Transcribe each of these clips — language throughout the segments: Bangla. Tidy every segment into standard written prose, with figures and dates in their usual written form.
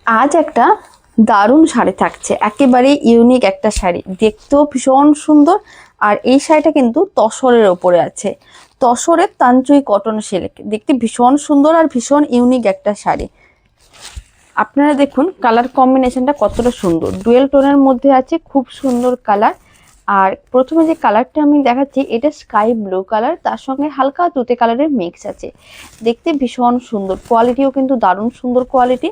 আজ একটা দারুণ শাড়ি থাকছে, একেবারে ইউনিক একটা শাড়ি, দেখতেও ভীষণ সুন্দর। আর এই শাড়িটা কিন্তু তসরের ওপরে আছে, তসরের তানচুই কটন সিল্ক, দেখতে ভীষণ সুন্দর আর ভীষণ ইউনিক একটা শাড়ি। আপনারা দেখুন কালার কম্বিনেশনটা কতটা সুন্দর, ডুয়েল টোনের মধ্যে আছে, খুব সুন্দর কালার। আর প্রথমে যে কালারটা আমি দেখাচ্ছি এটা স্কাই ব্লু কালার, তার সঙ্গে হালকা তুতে কালারের মিক্স আছে, দেখতে ভীষণ সুন্দর, কোয়ালিটিও কিন্তু দারুণ সুন্দর কোয়ালিটি,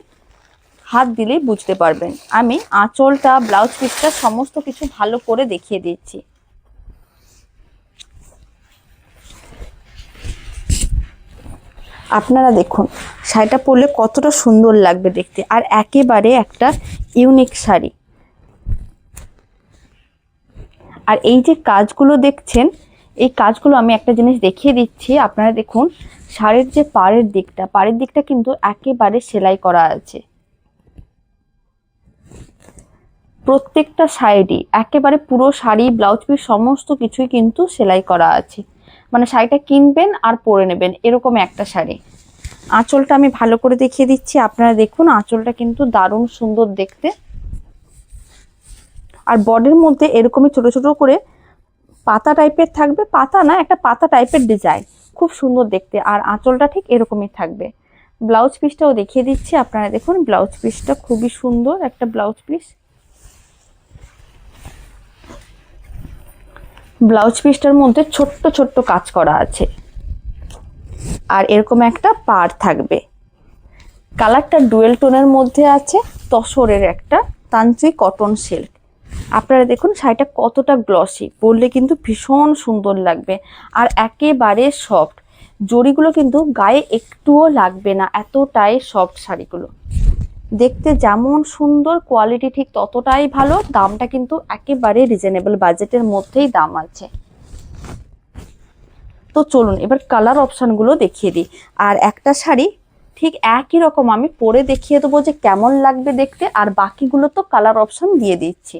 হাত দিলেই বুঝতে পারবেন। আমি আঁচলটা, ব্লাউজ পিসটা সমস্ত কিছু ভালো করে দেখিয়ে দিচ্ছি। আপনারা দেখুন শাড়িটা পরলে কতটা সুন্দর লাগবে দেখতে, আর একেবারে একটা ইউনিক শাড়ি। আর এই যে কাজগুলো দেখছেন, এই কাজগুলো আমি একটা জিনিস দেখিয়ে দিচ্ছি। আপনারা দেখুন শাড়ির যে পাড়ের দিকটা কিন্তু একেবারে সেলাই করা আছে, প্রত্যেকটা সাইডই একেবারে পুরো শাড়ি, ব্লাউজ পিস সমস্ত কিছুই কিন্তু সেলাই করা আছে। মানে শাড়িটা কিনবেন আর পরে নেবেন এরকম একটা শাড়ি। আঁচলটা আমি ভালো করে দেখিয়ে দিচ্ছি, আপনারা দেখুন আঁচলটা কিন্তু দারুণ সুন্দর দেখতে। আর বডির মধ্যে এরকমই ছোট ছোট করে পাতা টাইপের থাকবে, পাতা না, একটা পাতা টাইপের ডিজাইন, খুব সুন্দর দেখতে। আর আঁচলটা ঠিক এরকমই থাকবে। ব্লাউজ পিসটাও দেখিয়ে দিচ্ছি, আপনারা দেখুন ব্লাউজ পিসটা খুবই সুন্দর একটা ব্লাউজ পিস। ব্লাউজ পিসটার মধ্যে ছোট্ট ছোট্ট কাজ করা আছে, আর এরকম একটা পাড় থাকবে। কালারটা ডুয়েল টোনের মধ্যে আছে, তসরের একটা তানচুই কটন সিল্ক। আপনারা দেখুন শাড়িটা কতটা গ্লসি, পরলে কিন্তু ভীষণ সুন্দর লাগবে। আর একেবারে সফট, জরিগুলো কিন্তু গায়ে একটুও লাগবে না, এতটাই সফট শাড়িগুলো। দেখতে যেমন সুন্দর, কোয়ালিটি ঠিক ততটাই ভালো। দামটা কিন্তু একেবারে রিজনেবল বাজেটের মধ্যেই দাম আছে। তো চলুন এবার কালার অপশানগুলো দেখিয়ে দিই। আর একটা শাড়ি ঠিক একই রকম আমি পরে দেখিয়ে দেবো যে কেমন লাগবে দেখতে, আর বাকিগুলো তো কালার অপশান দিয়ে দিচ্ছি।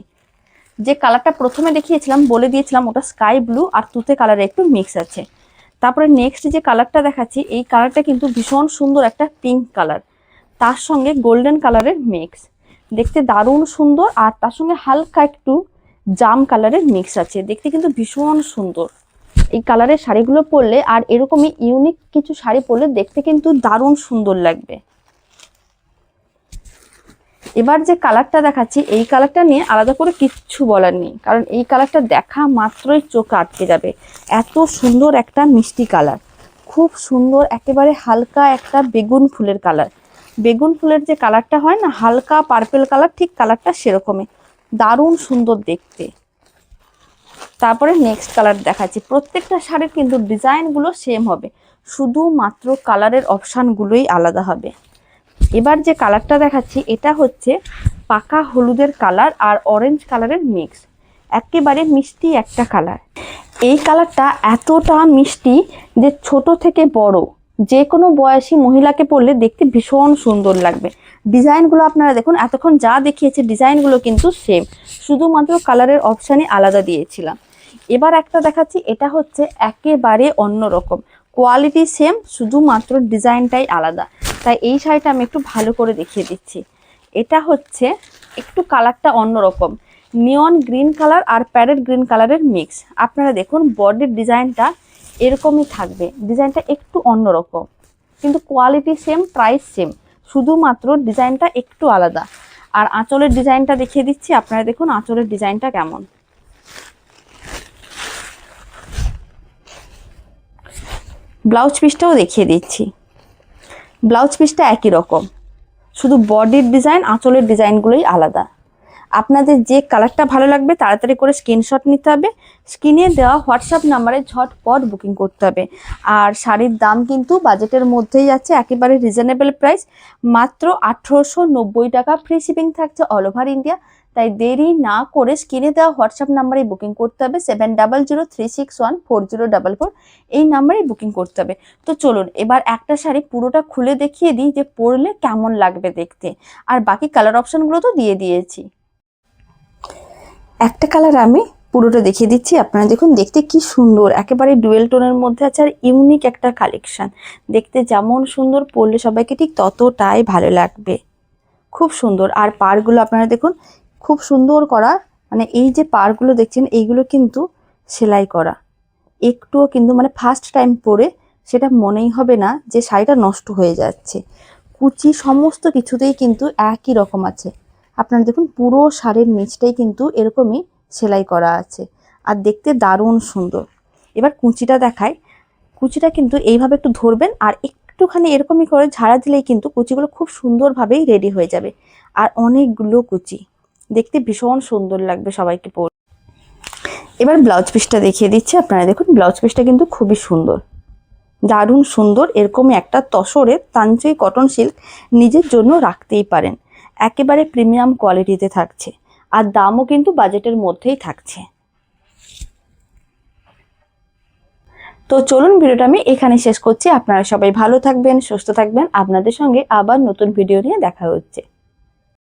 যে কালারটা প্রথমে দেখিয়েছিলাম, বলে দিয়েছিলাম ওটা স্কাই ব্লু আর তুতে কালারে একটু মিক্স আছে। তারপরে নেক্সট যে কালারটা দেখাচ্ছি, এই কালারটা কিন্তু ভীষণ সুন্দর একটা পিঙ্ক কালার, তার সঙ্গে গোল্ডেন কালারের মিক্স, দেখতে দারুণ সুন্দর। আর তার সঙ্গে হালকা একটু জাম কালারের মিক্স আছে, দেখতে কিন্তু ভীষণ সুন্দর। এই কালারের শাড়িগুলো পরলে আর এরকমই ইউনিক কিছু শাড়ি পরলে দেখতে কিন্তু দারুণ সুন্দর লাগবে। এবার যে কালারটা দেখাচ্ছি, এই কালারটা নিয়ে আলাদা করে কিচ্ছু বলার নেই, কারণ এই কালারটা দেখা মাত্রই চোখ আটকে যাবে, এত সুন্দর একটা মিষ্টি কালার, খুব সুন্দর, একেবারে হালকা একটা বেগুন ফুলের কালার। বেগুন ফুলের যে কালারটা হয় না, হালকা পার্পেল কালার, ঠিক কালারটা সেরকমই, দারুণ সুন্দর দেখতে। তারপরে নেক্সট কালার দেখাচ্ছি। প্রত্যেকটা শাড়ির কিন্তু ডিজাইনগুলো সেম হবে, শুধুমাত্র কালারের অপশানগুলোই আলাদা হবে। এবার যে কালারটা দেখাচ্ছি এটা হচ্ছে পাকা হলুদের কালার আর অরেঞ্জ কালারের মিক্স, একেবারে মিষ্টি একটা কালার। এই কালারটা এতটা মিষ্টি যে ছোট থেকে বড় যে কোনো বয়সী মহিলাকে পরলে দেখতে ভীষণ সুন্দর লাগবে। ডিজাইনগুলো আপনারা দেখুন, এতক্ষণ যা দেখিয়েছে ডিজাইনগুলো কিন্তু সেম, শুধুমাত্র কালারের অপশানই আলাদা দিয়েছিলাম। এবার একটা দেখাচ্ছি, এটা হচ্ছে একেবারে অন্যরকম, কোয়ালিটি সেম, শুধুমাত্র ডিজাইনটাই আলাদা। তাই এই শাড়িটা আমি একটু ভালো করে দেখিয়ে দিচ্ছি। এটা হচ্ছে একটু কালারটা অন্যরকম, নিয়ন গ্রিন কালার আর প্যারেট গ্রিন কালারের মিক্স। আপনারা দেখুন বডির ডিজাইনটা এরকমই থাকবে, ডিজাইনটা একটু অন্যরকম, কিন্তু কোয়ালিটি সেম, প্রাইস সেম, শুধুমাত্র ডিজাইনটা একটু আলাদা। আর আঁচলের ডিজাইনটা দেখিয়ে দিচ্ছি, আপনারা দেখুন আঁচলের ডিজাইনটা কেমন। ব্লাউজ পিসটাও দেখিয়ে দিচ্ছি, ব্লাউজ পিসটা একই রকম, শুধু বডির ডিজাইন, আঁচলের ডিজাইনগুলোই আলাদা। আপনাদের যে কালারটা ভালো লাগবে তাড়াতাড়ি করে স্ক্রিনশট নিতে হবে, স্ক্রিনে দেওয়া হোয়াটসঅ্যাপ নাম্বারে ঝটপট বুকিং করতে হবে। আর শাড়ির দাম কিন্তু বাজেটের মধ্যেই আছে, একেবারে রিজনেবল প্রাইস, মাত্র 1890 টাকা, ফ্রি শিপিং থাকছে অল ওভার ইন্ডিয়া। তাই দেরি না করে স্ক্রিনে দেওয়া হোয়াটসঅ্যাপ নাম্বারে বুকিং করতে হবে, 7003614044, এই নাম্বারেই বুকিং করতে হবে। তো চলুন এবার একটা শাড়ি পুরোটা খুলে দেখিয়ে দিই যে পরলে কেমন লাগবে দেখতে, আর বাকি কালার অপশনগুলো তো দিয়ে দিয়েছি। একটা কালার আমি পুরোটা দেখিয়ে দিচ্ছি, আপনারা দেখুন দেখতে কি সুন্দর, একেবারে ডুয়েল টোনের মধ্যে আছে, আর ইউনিক একটা কালেকশন, দেখতে যেমন সুন্দর পরলে সবাইকে ঠিক ততটাই ভালো লাগবে। খুব সুন্দর। আর পাড়গুলো আপনারা দেখুন খুব সুন্দর করা, মানে এই যে পাড়গুলো দেখছেন এইগুলো কিন্তু সেলাই করা, একটুও কিন্তু মানে ফার্স্ট টাইম পরে সেটা মনেই হবে না যে শাড়িটা নষ্ট হয়ে যাচ্ছে। কুচি সমস্ত কিছুতেই কিন্তু একই রকম আছে। আপনারা দেখুন পুরো শাড়ির নিচটাই কিন্তু এরকমই সেলাই করা আছে, আর দেখতে দারুণ সুন্দর। এবার কুচিটা দেখায়। কুচিটা কিন্তু এইভাবে একটু ধরবেন আর একটুখানি এরকমই করে ঝাড়া দিলেই কিন্তু কুচিগুলো খুব সুন্দরভাবেই রেডি হয়ে যাবে। আর অনেকগুলো কুচি, দেখতে ভীষণ সুন্দর লাগবে সবাইকে পরে। এবার ব্লাউজ পিসটা দেখিয়ে দিচ্ছি। আপনারা দেখুন ব্লাউজ পিসটা কিন্তু খুবই সুন্দর, দারুণ সুন্দর। এরকমই একটা তসরের তাঞ্চই কটন সিল্ক নিজের জন্য রাখতেই পারেন। একেবারে প্রিমিয়াম কোয়ালিটিতে থাকছে, আর দামও কিন্তু বাজেটের মধ্যেই থাকছে। তো চলুন ভিডিওটা আমি এখানে শেষ করছি। আপনারা সবাই ভালো থাকবেন, সুস্থ থাকবেন। আপনাদের সঙ্গে আবার নতুন ভিডিও নিয়ে দেখা হচ্ছে।